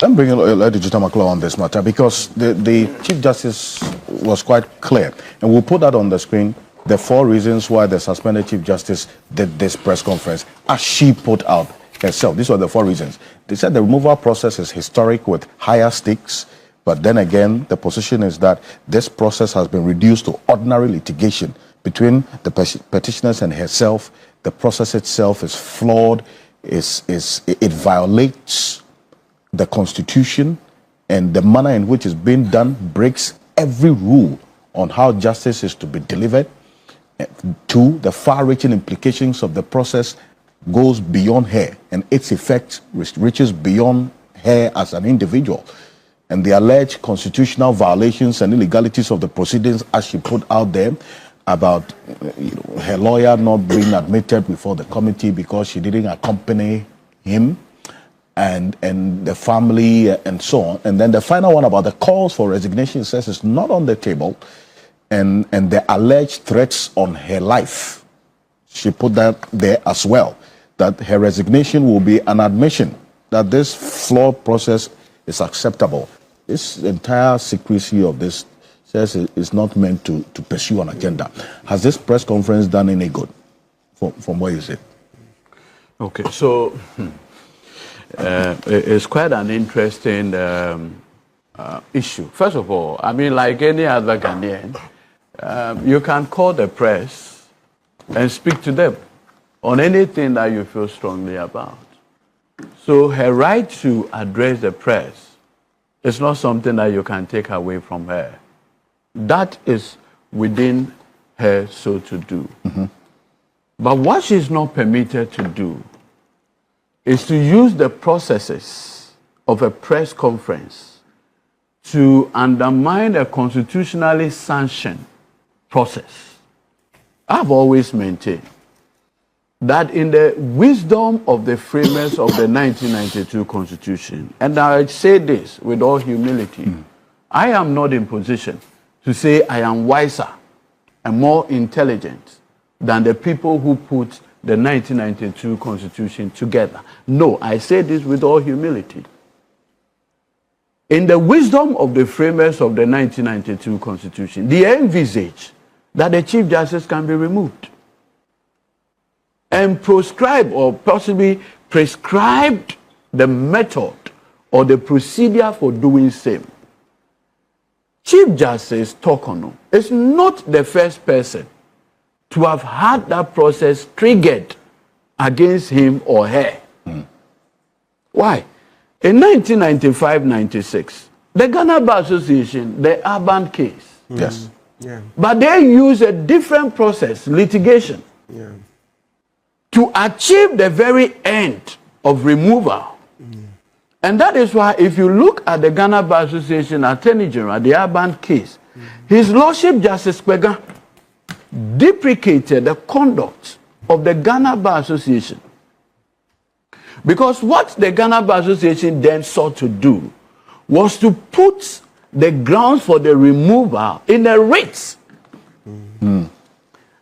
I'm bringing Edudzi on this matter because the Chief Justice was quite clear, and we'll put that on the screen. The 4 reasons why the suspended Chief Justice did this press conference, as she put out herself. These were the 4 reasons. They said the removal process is historic with higher stakes, but then again, the position is that this process has been reduced to ordinary litigation between the petitioners and herself. The process itself is flawed. It violates the Constitution, and the manner in which it's being done breaks every rule on how justice is to be delivered. 2, the far-reaching implications of the process goes beyond her, and its effect reaches beyond her as an individual. And the alleged constitutional violations and illegalities of the proceedings, as she put out there, about her lawyer not being admitted before the committee because she didn't accompany him, and the family, and so on. And then the final one about the calls for resignation says it's not on the table, and the alleged threats on her life. She put that there as well, that her resignation will be an admission that this flawed process is acceptable. This entire secrecy of this says it's not meant to pursue an agenda. Has this press conference done any good from what you said? Okay, so it's quite an interesting issue. First of all, I mean, like any other Ghanaian, you can call the press and speak to them on anything that you feel strongly about. So her right to address the press is not something that you can take away from her. That is within her so to do. Mm-hmm. But what she's not permitted to do is to use the processes of a press conference to undermine a constitutionally sanctioned process. I've always maintained that in the wisdom of the framers of the 1992 Constitution, and I say this with all humility, I am not in position to say I am wiser and more intelligent than the people who put the 1992 Constitution together. No, I say this with all humility. In the wisdom of the framers of the 1992 Constitution, they envisage that the Chief Justice can be removed and proscribe or possibly prescribed the method or the procedure for doing same. Chief Justice Torkornoo is not the first person to have had that process triggered against him or her. Why? In 1995-96, the Ghana Bar Association, the Urban case. Yes. Yeah. But they use a different process, litigation, to achieve the very end of removal. And that is why if you look at the Ghana Bar Association Attorney General, the Urban case, His Lordship Justice Kwega deprecated the conduct of the Ghana Bar Association. Because what the Ghana Bar Association then sought to do was to put the grounds for the removal in the writ.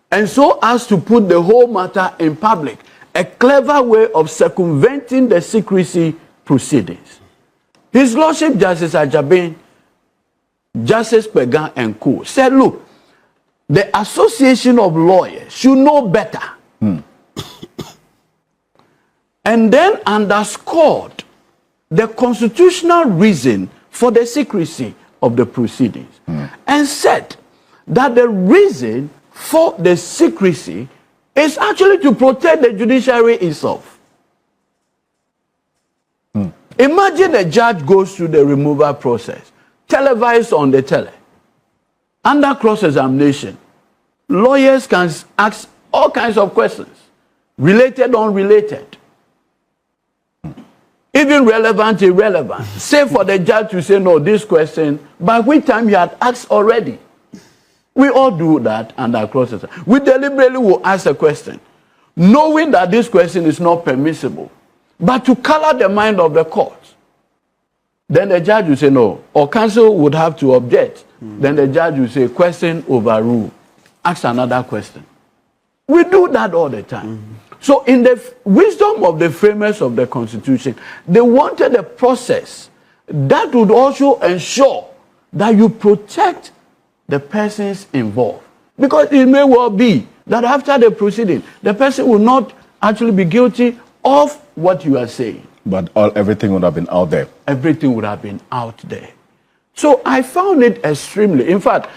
And so as to put the whole matter in public, a clever way of circumventing the secrecy proceedings. His Lordship Justice Ajabin, Justice Kwega and Co. said, look, the Association of Lawyers should know better. And then underscored the constitutional reason for the secrecy of the proceedings. And said that the reason for the secrecy is actually to protect the judiciary itself. Imagine a judge goes through the removal process, televised on the tele, under cross-examination. Lawyers can ask all kinds of questions, related, unrelated, even relevant, irrelevant. Say for the judge to say, no, this question, by which time you had asked already. We all do that under cross-examination. We deliberately will ask a question, knowing that this question is not permissible, but to color the mind of the court. Then the judge will say no, or counsel would have to object. Then the judge will say, question overruled. Ask another question. We do that all the time. So in the wisdom of the framers of the Constitution, they wanted a process that would also ensure that you protect the persons involved. Because it may well be that after the proceeding, the person will not actually be guilty of what you are saying. But everything would have been out there. Everything would have been out there. So I found it extremely, in fact,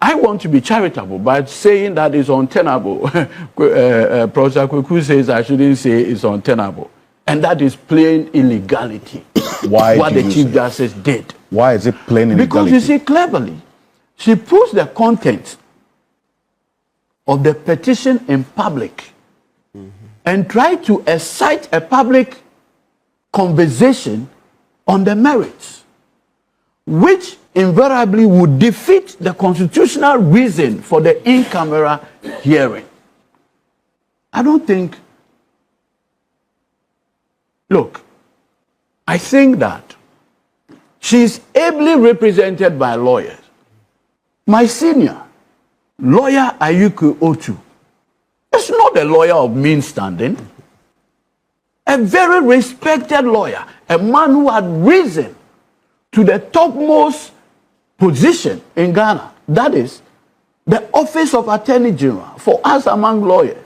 I want to be charitable by saying that it's untenable. Professor Kweku says I shouldn't say it's untenable. And that is plain illegality. Why what the Chief Justice did. Why is it plain illegality? Because you see, cleverly, she puts the content of the petition in public and try to excite a public conversation on the merits, which invariably would defeat the constitutional reason for the in-camera hearing. I don't think... Look, I think that she's ably represented by lawyers. My senior, lawyer AY3HU, is not a lawyer of mean standing. A very respected lawyer, a man who had risen to the topmost position in Ghana. That is, the office of Attorney General for us among lawyers.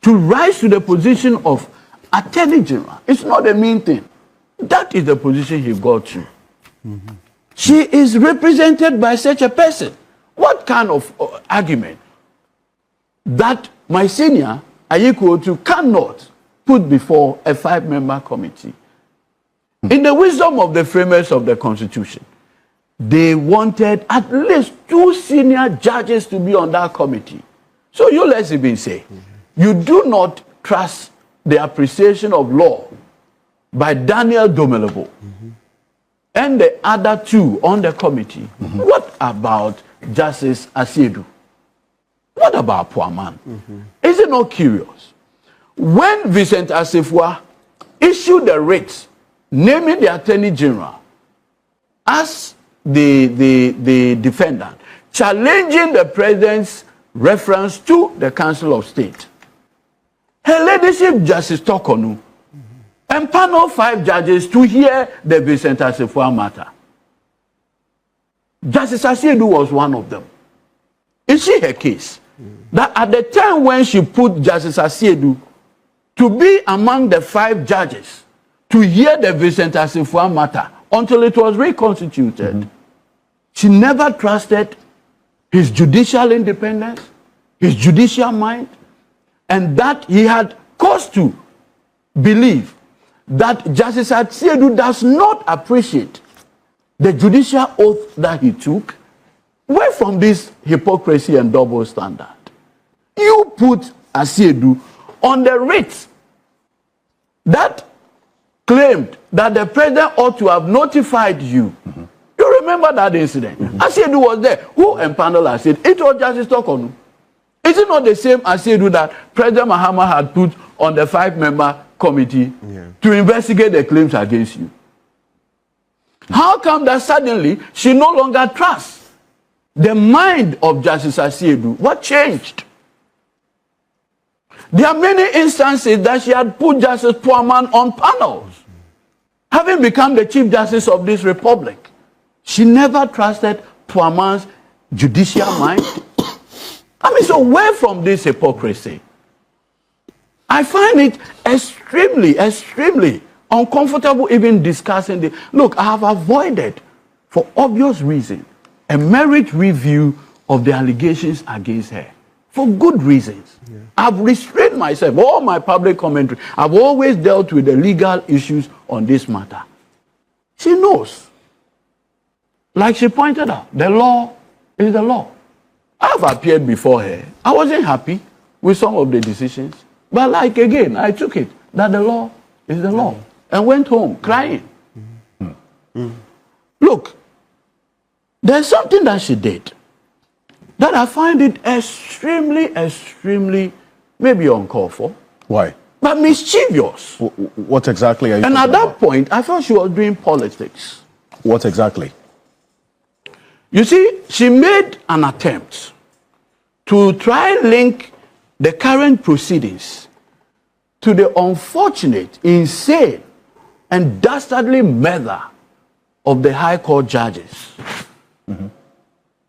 To rise to the position of Attorney General, it's not a mean thing. That is the position he got to. She is represented by such a person. What kind of argument that my senior, AY3HU, cannot put before a 5-member committee? In the wisdom of the framers of the Constitution, they wanted at least 2 senior judges to be on that committee. So you let's even say, you do not trust the appreciation of law by Daniel Domelebo and the other 2 on the committee. What about Justice Asiedu? What about Poaman? Is it not curious? When Vincent Asifua issued the writ naming the Attorney General as the defendant, challenging the President's reference to the Council of State, Her Ladyship Justice Torkornoo empaneled 5 judges to hear the Vincent Asifua matter. Justice Asiedu was one of them. Is she her case? That at the time when she put Justice Asiedu to be among the 5 judges to hear the Vincent Asifua matter until it was reconstituted, she never trusted his judicial independence, his judicial mind, and that he had cause to believe that Justice Asiedu does not appreciate the judicial oath that he took. Where from this hypocrisy and double standard? You put Asiedu on the writ that claimed that the president ought to have notified you. You remember that incident? Asiedu was there. Who empaneled Asiedu? It was Justice Torkornoo. Is it not the same Asiedu that President Mahama had put on the 5-member committee to investigate the claims against you? How come that suddenly she no longer trusts the mind of Justice Asiedu? What changed? There are many instances that she had put Justice Poaman on panels. Having become the Chief Justice of this Republic, she never trusted Poaman's judicial mind. I mean, so where from this hypocrisy? I find it extremely, extremely uncomfortable even discussing this. Look, I have avoided, for obvious reason, a merit review of the allegations against her. For good reasons. I've restrained myself, all my public commentary. I've always dealt with the legal issues on this matter. She knows. Like she pointed out, the law is the law. I've appeared before her. I wasn't happy with some of the decisions. But like again, I took it that the law is the law. And went home crying. Look, there's something that she did that I find it extremely, extremely, maybe uncalled for. Why? But mischievous. What exactly are you And at that about? point, I felt she was doing politics. What exactly? You see, she made an attempt to try and link the current proceedings to the unfortunate, insane, and dastardly murder of the High Court judges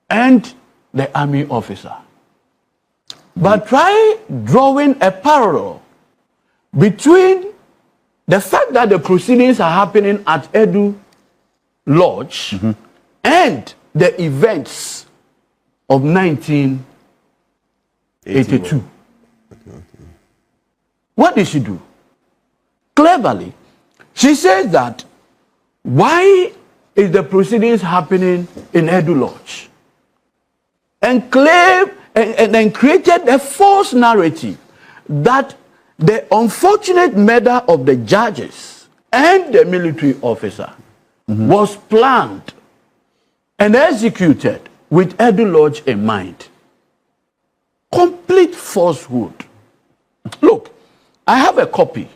and the army officer. But try drawing a parallel between the fact that the proceedings are happening at Edu Lodge and the events of 1982. What did she do? Cleverly, she says that why is the proceedings happening in Edu Lodge? And claim and then created a false narrative that the unfortunate murder of the judges and the military officer was planned and executed with Edu Lodge in mind. Complete falsehood. Look, I have a copy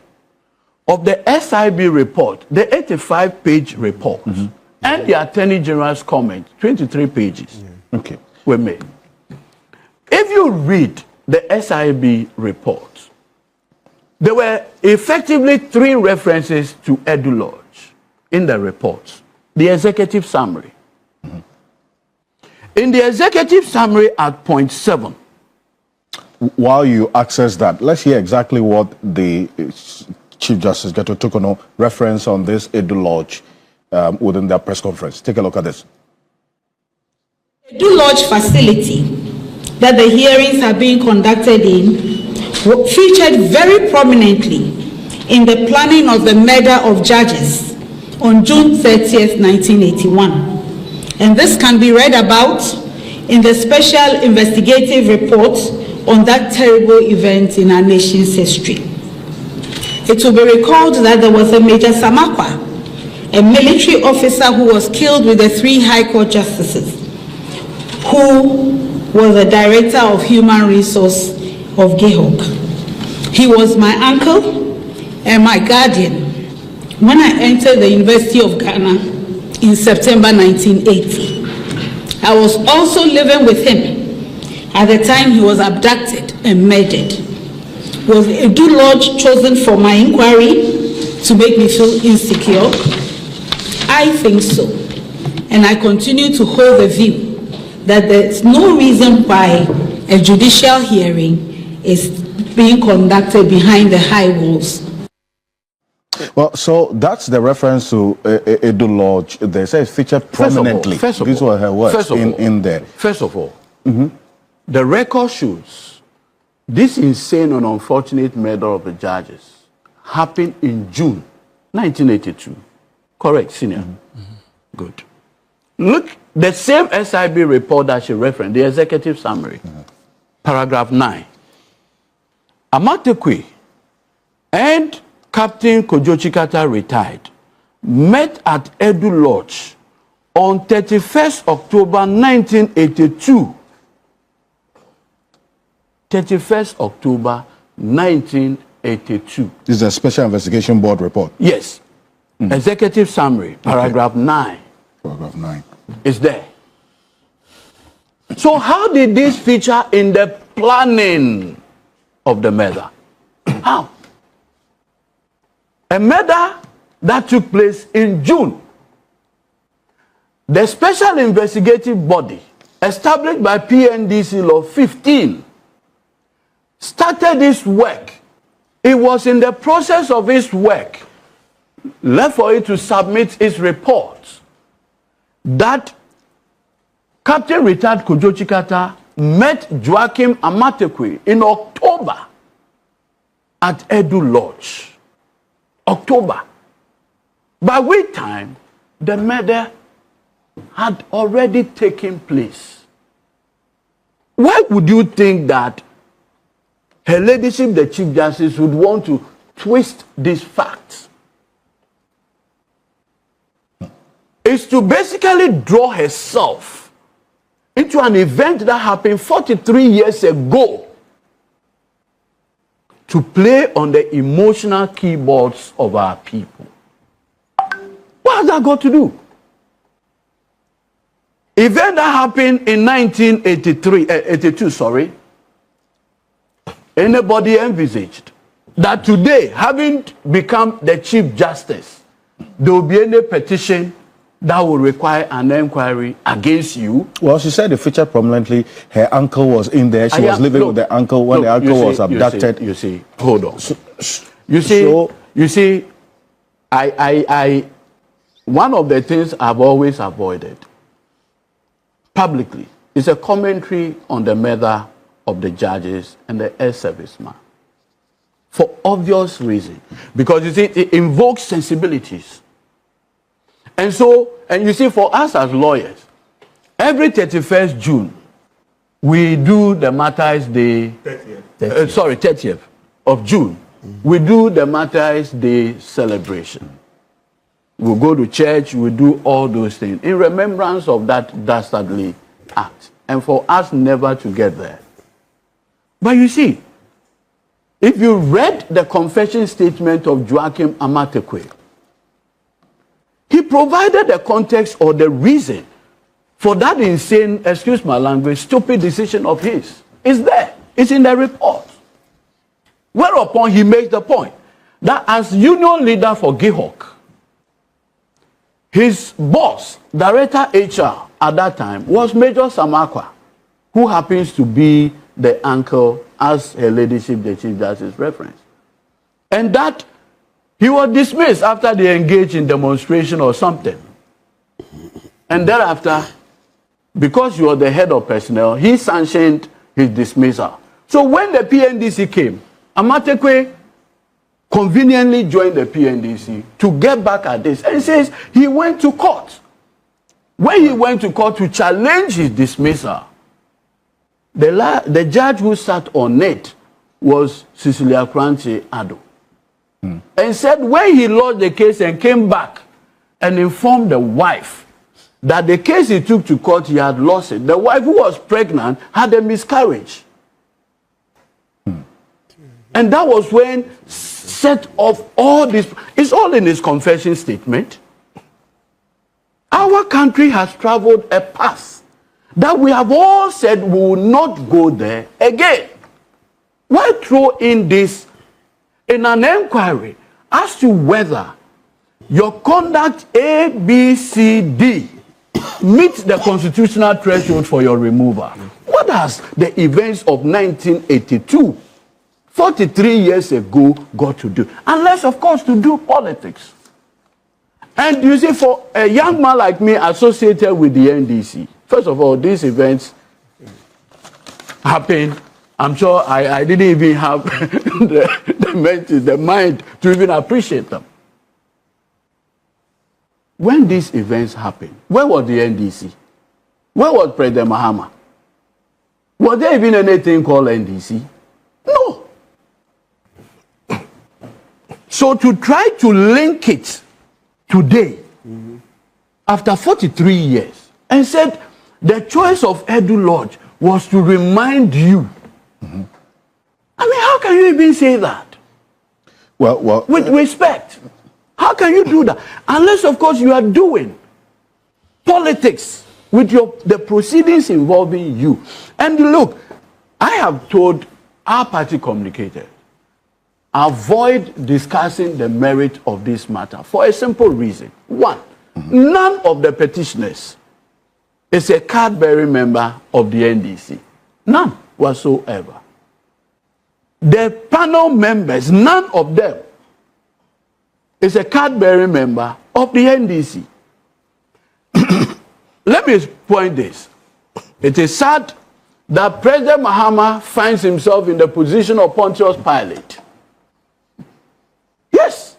of the SIB report, the 85-page report, and the Attorney General's comment, 23 pages were made. If you read the SIB report, there were effectively 3 references to Edu Lodge in the report. The executive summary. In the executive summary at point 7. While you access that, let's hear exactly what the Chief Justice Torkornoo reference on this Edu Lodge within their press conference. Take a look at this. Edu Lodge facility that the hearings are being conducted in featured very prominently in the planning of the murder of judges on June 30th, 1981. And this can be read about in the special investigative report on that terrible event in our nation's history. It will be recalled that there was a Major Samakwa, a military officer who was killed with the 3 High Court justices, who was the Director of Human Resource of GEHOG. He was my uncle and my guardian when I entered the University of Ghana in September 1980. I was also living with him at the time he was abducted and murdered. Was Edu Lodge chosen for my inquiry to make me feel insecure? I think so. And I continue to hold the view that there's no reason why a judicial hearing is being conducted behind the high walls. Well, so that's the reference to Edu Lodge. They say it featured prominently. These were her words in there. First of all, the record shows this insane and unfortunate murder of the judges happened in June 1982. Correct, Senior? Good. Look, the same SIB report that she referenced, the executive summary, paragraph 9. Amatekwe and Captain Kojochikata retired met at Edu Lodge on 31st October 1982. 31st October 1982. This is a Special Investigation Board report. Yes. Executive summary, paragraph 9. Paragraph 9. Is there. So how did this feature in the planning of the murder? How? A murder that took place in June. The Special Investigative Body, established by PNDC Law 15, started this work. It was in the process of its work, left for it to submit its report, that Captain Retired Kojochikata met Joachim Amatekwe in October at Edu Lodge. October. By which time, the murder had already taken place. Why would you think that Her Ladyship, the Chief Justice, would want to twist these facts? Is to basically draw herself into an event that happened 43 years ago to play on the emotional keyboards of our people. What has that got to do? Event that happened in 82, anybody envisaged that today, having become the Chief Justice, there will be any petition that will require an inquiry against you? Well, she said it featured prominently. Her uncle was in there. She was living with the uncle when the uncle was abducted. You see, hold on. One of the things I've always avoided publicly is a commentary on the murder of the judges and the ex-serviceman. For obvious reason. Because you see, it invokes sensibilities. And so, and you see, for us as lawyers, every 31st June, we do the Martyrs' Day, 30th of June, we do the Martyrs' Day celebration. We'll go to church, we do all those things in remembrance of that dastardly act. And for us never to get there. But you see, if you read the confession statement of Joachim Amatekwe, he provided the context or the reason for that insane, excuse my language, stupid decision of his. It's there. It's in the report. Whereupon he makes the point that as union leader for GIHOC, his boss, Director HR at that time, was Major Samakwa, who happens to be the uncle, as her ladyship, the Chief Justice referenced. And that he was dismissed after they engaged in demonstration or something. And thereafter, because you were the head of personnel, he sanctioned his dismissal. So when the PNDC came, Amatekwe conveniently joined the PNDC to get back at this. And he says he went to court. When he went to court to challenge his dismissal, the judge who sat on it was Cecilia Kranche Ado. And said when he lost the case and came back and informed the wife that the case he took to court, he had lost it. The wife, who was pregnant, had a miscarriage. And that was when set off all this. It's all in his confession statement. Our country has traveled a path that we have all said we will not go there again. Why throw in this in an inquiry as to whether your conduct A, B, C, D meets the constitutional threshold for your removal? What has the events of 1982, 43 years ago, got to do? Unless, of course, to do politics. And you see, for a young man like me associated with the NDC, first of all, these events happened. I'm sure I didn't even have the mind to even appreciate them. When these events happened, where was the NDC? Where was President Mahama? Was there even anything called NDC? No. So to try to link it today, after 43 years, and said the choice of Edu Lodge was to remind you. I mean, how can you even say that? Well, with respect. How can you do that? Unless, of course, you are doing politics with the proceedings involving you. And look, I have told our party communicators, avoid discussing the merit of this matter for a simple reason. One, none of the petitioners is a card-bearing member of the NDC. None whatsoever. The panel members, none of them is a card-bearing member of the NDC. Let me point this. It is sad that President Mahama finds himself in the position of Pontius Pilate. Yes.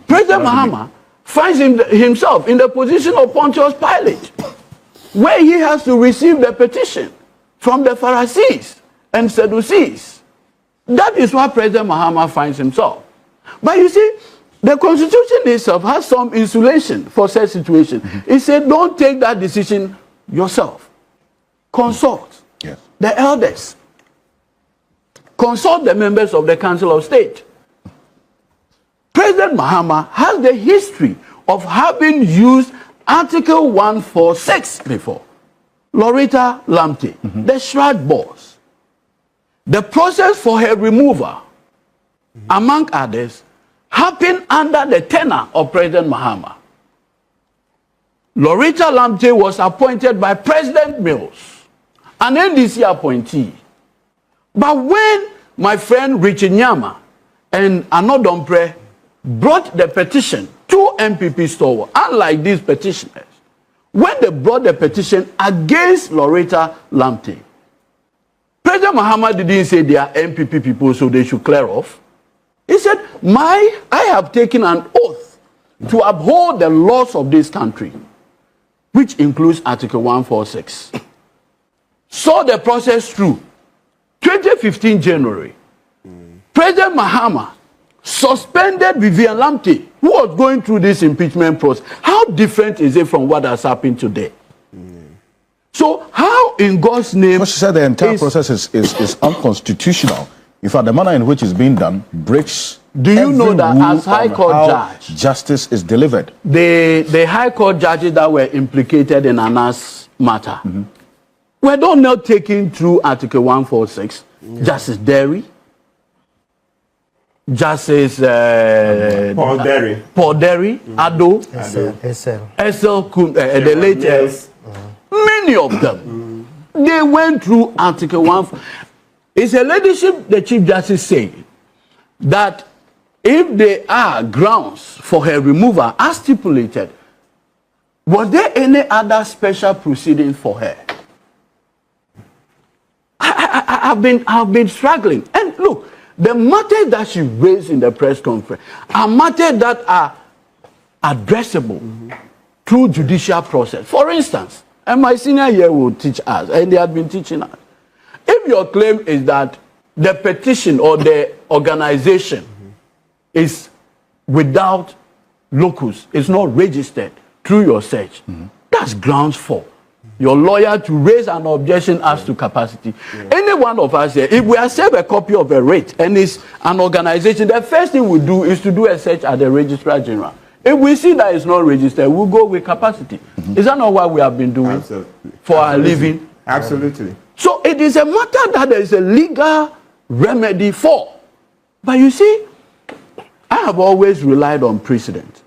President Mahama finds himself in the position of Pontius Pilate, where he has to receive the petition from the Pharisees and Sadducees. That is why President Mahama finds himself. But you see, the Constitution itself has some insulation for such situation. It said, don't take that decision yourself. Consult the elders. Consult the members of the Council of State. President Mahama has the history of having used Article 146 before. Loretta Lamptey, the shroud boss. The process for her removal, among others, happened under the tenure of President Mahama. Loretta Lamptey was appointed by President Mills, an NDC appointee. But when my friend Richard Nyama and Anodompre brought the petition to MPP Store, unlike these petitioners, when they brought the petition against Loretta Lamptey, President Mahama didn't say they are MPP people, so they should clear off. He said, I have taken an oath to uphold the laws of this country, which includes Article 146. Saw the process through. 2015 January, President Mahama suspended Vivian Lamptey, who was going through this impeachment process. How different is it from what has happened today? So how in God's name... Well, she said the entire process is unconstitutional. In fact, the manner in which it's being done breaks... Do you know that as High Court judge... justice is delivered? The High Court judges that were implicated in Anna's matter were not taken through Article 146. Justice Derry, Justice Paul Derry, Ado, Esel, the latest, many of them, they went through Article 1. It's a leadership, the Chief Justice saying that if there are grounds for her removal as stipulated, was there any other special proceeding for her? I've been struggling. And look, the matters that she raised in the press conference are matters that are addressable through judicial process. For instance, and my senior here will teach us, and they have been teaching us. If your claim is that the petition or the organization is without locus, it's not registered through your search, that's grounds for your lawyer to raise an objection as to capacity. Any one of us here, if we accept a copy of a writ and it's an organization, the first thing we do is to do a search at the Registrar General. If we see that it's not registered, we'll go with capacity. Is that not what we have been doing for our living? Absolutely. So it is a matter that there is a legal remedy for. But you see, I have always relied on precedent.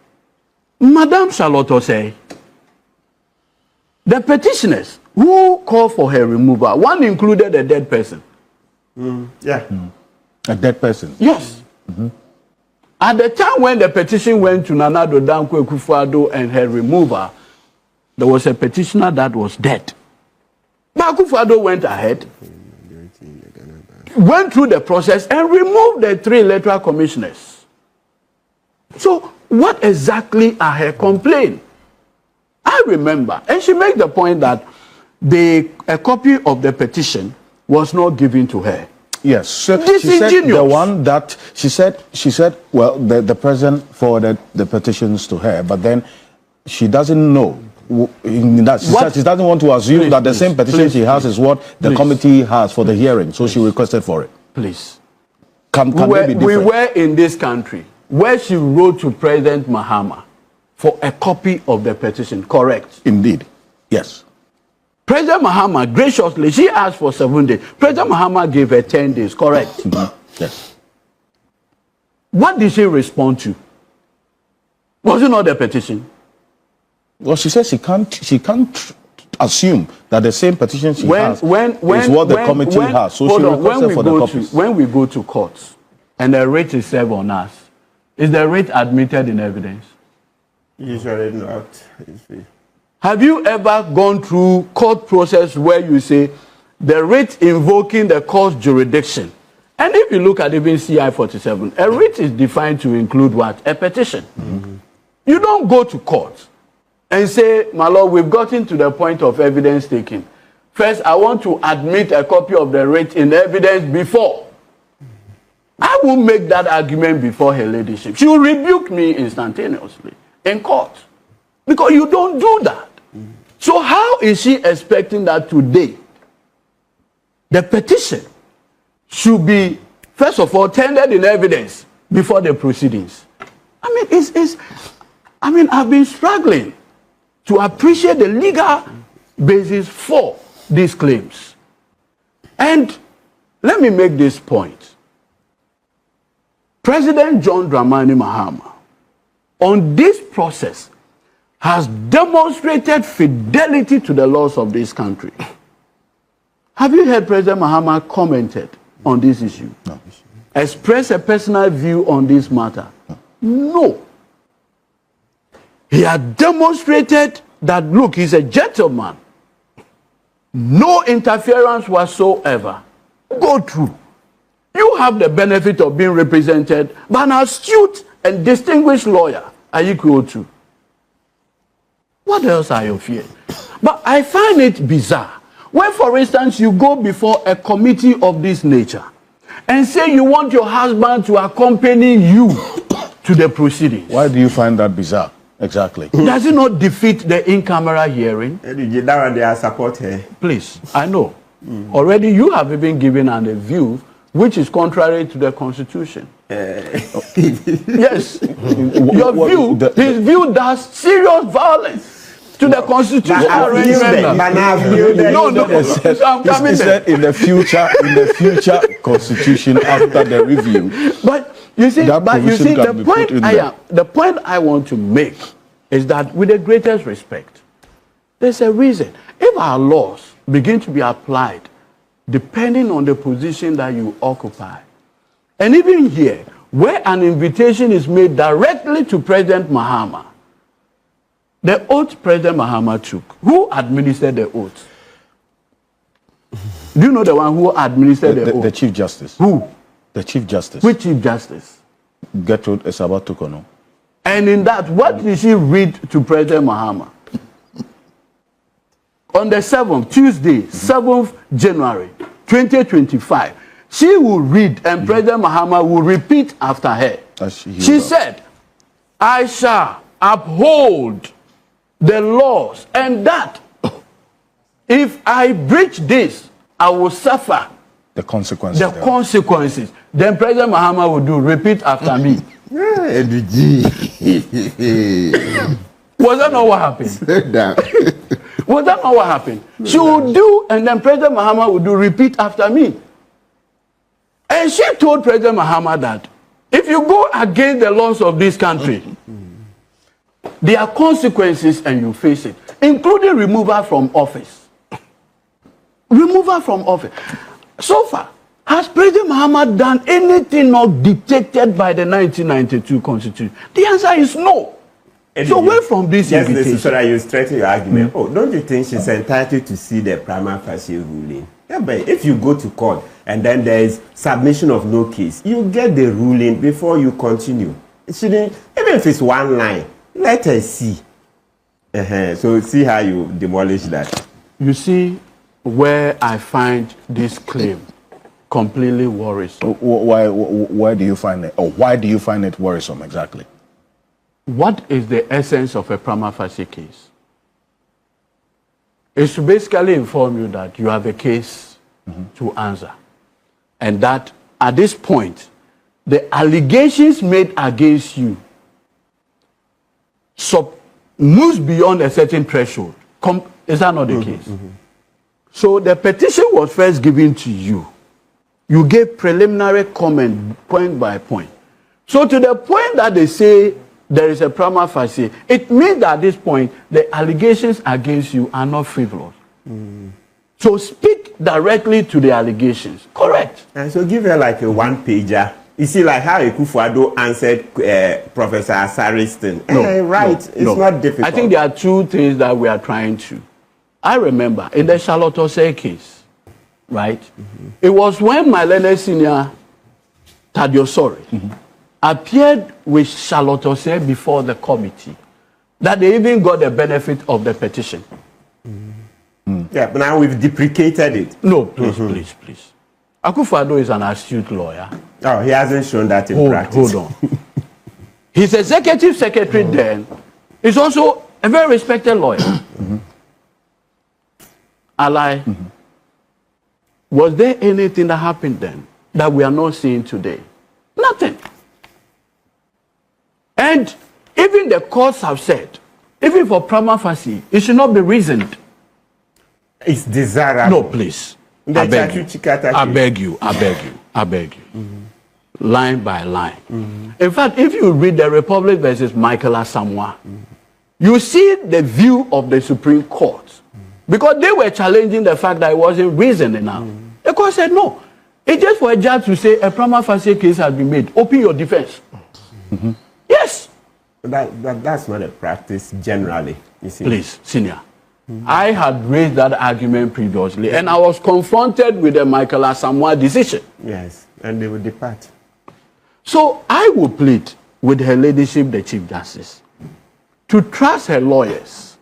Madame Charlotte say, the petitioners who called for her removal, one included a dead person. A dead person? Yes. At the time when the petition went to Nana Addo Dankwa Akufo-Addo and her removal, there was a petitioner that was dead. But Akufo-Addo went ahead, went through the process and removed the 3 electoral commissioners. So what exactly are her complaints? I remember, and she made the point that a copy of the petition was not given to her. Yes, so she said the one that she said, well, the president forwarded the petitions to her, but then she doesn't know. She doesn't want to assume that the same petition she has is what the committee has for the hearing, so she requested for it. Please. Can they be different? We were in this country where she wrote to President Mahama for a copy of the petition, correct? Indeed, yes. President Mahama, graciously, she asked for 7 days. President Mahama gave her 10 days, correct? Yes. What did she respond to? Was it not the petition? Well, she says she can't assume that the same petition she has is what the committee has. So she requested for the copies. When we go to court and the writ is served on us, is the writ admitted in evidence? Usually not. Have you ever gone through court process where you say the writ invoking the court's jurisdiction? And if you look at even CI 47, a writ is defined to include what? A petition. You don't go to court and say, my lord, we've gotten to the point of evidence taking. First, I want to admit a copy of the writ in evidence before. I will make that argument before her ladyship. She will rebuke me instantaneously in court. Because you don't do that. So how is she expecting that today the petition should be, first of all, tendered in evidence before the proceedings? I mean, I've been struggling to appreciate the legal basis for these claims. And let me make this point. President John Dramani Mahama, on this process, has demonstrated fidelity to the laws of this country. Have you heard President Mahama commented on this issue? No. Express a personal view on this matter? No. He had demonstrated that, look, he's a gentleman. No interference whatsoever. Go through. You have the benefit of being represented by an astute and distinguished lawyer, AY3HU. What else are your fears? But I find it bizarre when, for instance, you go before a committee of this nature and say you want your husband to accompany you to the proceedings. Why do you find that bizarre? Exactly. Does it not defeat the in-camera hearing? Edudzi, that one they are support her. Please, I know. Already you have even given a view which is contrary to the Constitution. Yes. Your view, his view does serious violence to the Constitution. No, I'm coming there. In the future Constitution after the review. But you see, the point I want to make is that, with the greatest respect, there's a reason. If our laws begin to be applied depending on the position that you occupy, and even here, where an invitation is made directly to President Mahama, the oath President Mahama took, who administered the oath? Do you know the one who administered the oath? The Chief Justice. Who? The Chief Justice. Which Chief Justice? Gertrude Esaba Torkornoo. And in that, what did she read to President Mahama? On the 7th, Tuesday, 7th January 2025, she will read and President Mahama will repeat after her. She said, I shall uphold the laws, and that if I breach this, I will suffer the consequences. The consequences. Then President Mahama will do, repeat after me. Edudzi. Was that not what happened? Was that not what happened? She will do, and then President Mahama will do, repeat after me. And she told President Mahama that if you go against the laws of this country, there are consequences and you face it, including removal from office. Removal from office. So far, has President Mahama done anything not dictated by the 1992 Constitution? The answer is no. So where from this invitation? So that you straighten your argument. Oh, don't you think she's entitled to see the prima facie ruling? Yeah, but if you go to court and then there is submission of no case, you get the ruling before you continue. It shouldn't, even if it's one line, let her see. So see how you demolish that. You see where I find this claim completely worrisome. Why do you find it? Or why do you find it worrisome exactly? What is the essence of a prima facie case? It's to basically inform you that you have a case to answer. And that at this point, the allegations made against you moves beyond a certain threshold. Is that not the case? So the petition was first given to you. You gave preliminary comment point by point. So to the point that they say there is a prima facie, it means that at this point, the allegations against you are not frivolous. So speak directly to the allegations. Correct. And so give her like a one-pager. You see, like how Akufo-Addo answered Professor Asariston. It's not difficult. I think there are two things that we are trying to. I remember in the Charlotte Osei case, right? It was when my learned senior, Tadiosori, appeared with Charlotte Osei before the committee that they even got the benefit of the petition. Yeah, but now we've deprecated it. No, please. Akufo-Addo is an astute lawyer. Oh, he hasn't shown that in practice. Hold on. His executive secretary then is also a very respected lawyer. Ally, was there anything that happened then that we are not seeing today? Nothing. And even the courts have said, even for prima facie, it should not be reasoned. It's desirable. No, please. I beg you. Line by line. In fact, if you read the Republic versus Michael Asamoah, you see the view of the Supreme Court. Because they were challenging the fact that it wasn't reasoned enough. The court said, no. It's just for a judge to say a prima facie case has been made. Open your defense. Yes. That's not a practice generally, you see. Please, senior. I had raised that argument previously, and I was confronted with the Michael Asamoah decision. Yes, and they will depart. So I will plead with Her Ladyship, the Chief Justice, to trust her lawyers.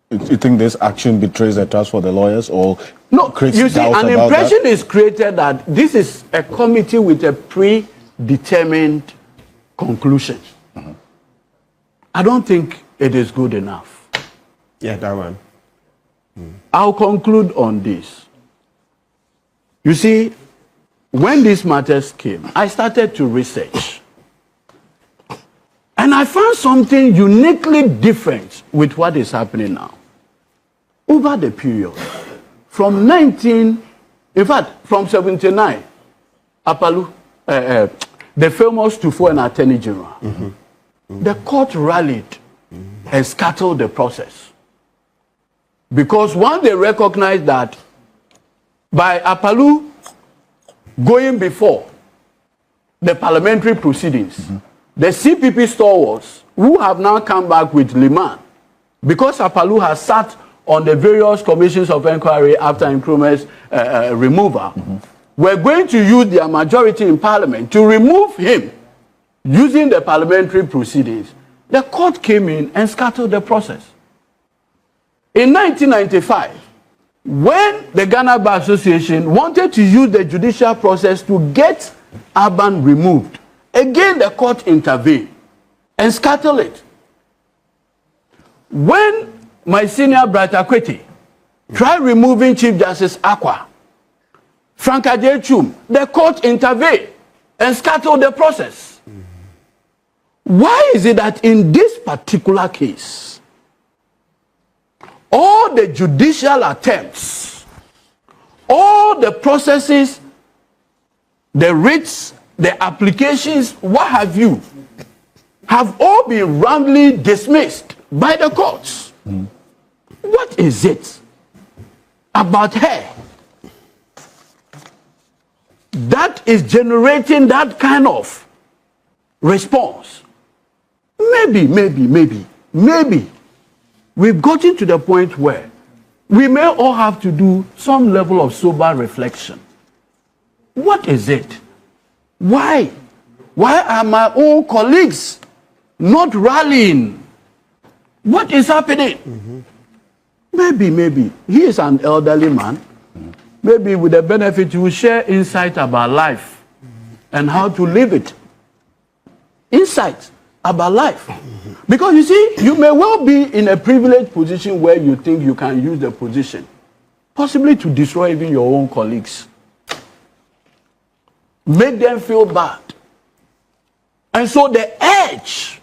You think this action betrays the trust for the lawyers, or no? creates You see, doubt an about impression that? is created that this is a committee with a predetermined conclusion. I don't think it is good enough. Yeah, that one. I'll conclude on this. You see, when these matters came, I started to research. And I found something uniquely different with what is happening now. Over the period, from 79, Apalu, the famous Tufo and Attorney General, the court rallied and scuttled the process. Because once they recognized that by Apalu going before the parliamentary proceedings, the CPP stalwarts who have now come back with Liman, because Apalu has sat on the various commissions of inquiry after Nkrumah's removal, we're going to use their majority in parliament to remove him using the parliamentary proceedings. The court came in and scuttled the process. In 1995, when the Ghana Bar Association wanted to use the judicial process to get Aban removed, again the court intervened and scuttled it. When my senior brother Akwete tried removing Chief Justice Akwa, Frank Adjechum, the court intervened and scuttled the process. Why is it that in this particular case, all the judicial attempts, all the processes, the writs, the applications, what have you, have all been roundly dismissed by the courts? What is it about her that is generating that kind of response? Maybe we've gotten to the point where we may all have to do some level of sober reflection. What is it? Why are my own colleagues not rallying? What is happening? Maybe he is an elderly man. Maybe with the benefit he will share insight about life and how to live it. Insight about life. Because you see, you may well be in a privileged position where you think you can use the position, possibly to destroy even your own colleagues. Make them feel bad. And so the urge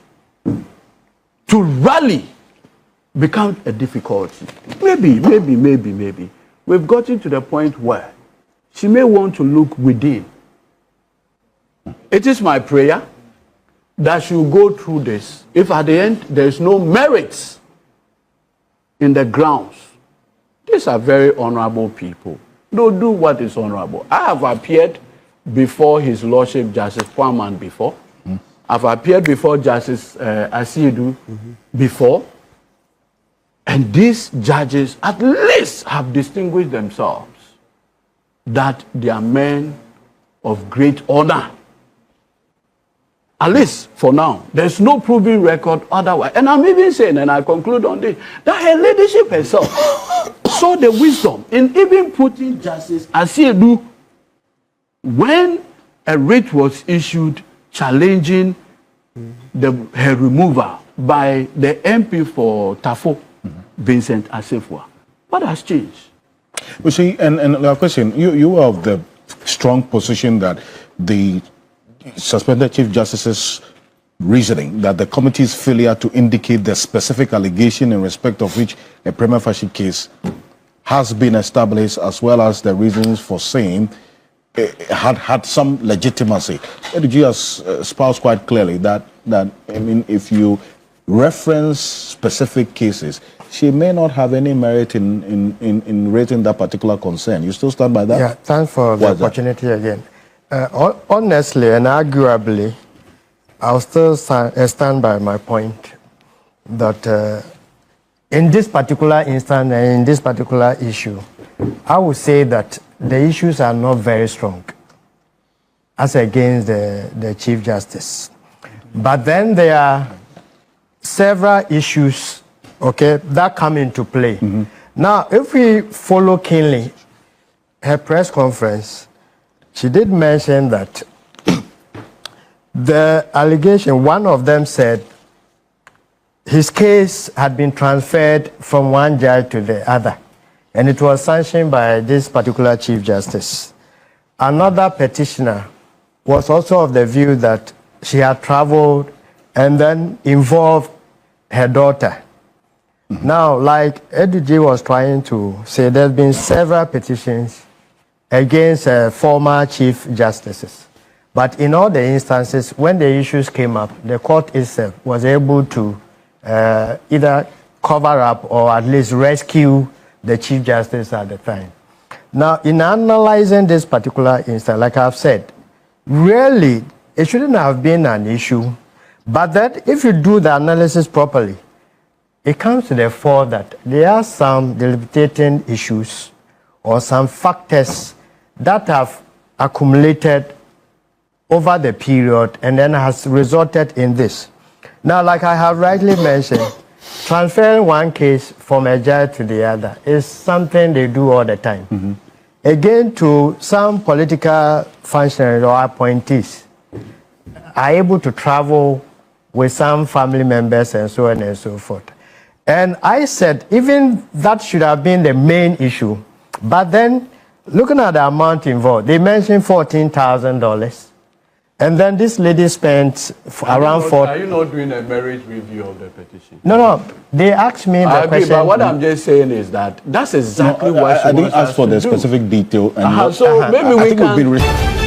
to rally becomes a difficulty. Maybe. We've gotten to the point where she may want to look within. It is my prayer that she will go through this. If at the end there is no merit in the grounds, these are very honorable people. They'll do what is honorable. I have appeared before His Lordship Justice Pwaman before. I've appeared before Justice Asiedu before. And these judges at least have distinguished themselves that they are men of great honor. At least for now, there's no proven record otherwise. And I'm even saying, and I conclude on this, that Her Ladyship herself saw the wisdom in even putting Justice Asiedu when a writ was issued challenging her removal by the MP for Tafo, Vincent Asefua. What has changed? You see, and a question, you are of the strong position that the suspended Chief Justice's reasoning that the committee's failure to indicate the specific allegation in respect of which a prima facie case has been established, as well as the reasons for saying had some legitimacy. Edudzi has espoused quite clearly that I mean, if you reference specific cases, she may not have any merit in raising that particular concern. You still stand by that? Yeah, thanks for the opportunity again. Honestly and arguably, I'll still stand by my point that in this particular instance and in this particular issue, I would say that the issues are not very strong as against the Chief Justice. But then there are several issues, okay, that come into play. Mm-hmm. Now, if we follow keenly her press conference, she did mention that the allegation, one of them said his case had been transferred from one judge to the other, and it was sanctioned by this particular Chief Justice. Another petitioner was also of the view that she had traveled and then involved her daughter. Mm-hmm. Now, like Edudzi was trying to say, there's been several petitions against former Chief Justices. But in all the instances, when the issues came up, the court itself was able to either cover up or at least rescue the Chief Justice at the time. Now, in analyzing this particular instance, like I've said, really, it shouldn't have been an issue. But that if you do the analysis properly, it comes to the fore that there are some debilitating issues or some factors that have accumulated over the period and then has resulted in this. Now, like I have rightly mentioned, transferring one case from a judge to the other is something they do all the time. Mm-hmm. Again, to some political functionaries or appointees are able to travel with some family members and so on and so forth. And I said, even that should have been the main issue. But then, looking at the amount involved, they mentioned $14,000. And then this lady spent around $4,000. Are you not doing a merit review of the petition? No. They asked me the question. But what I'm just saying is that that's exactly what I didn't ask for the specific detail. And so maybe we can...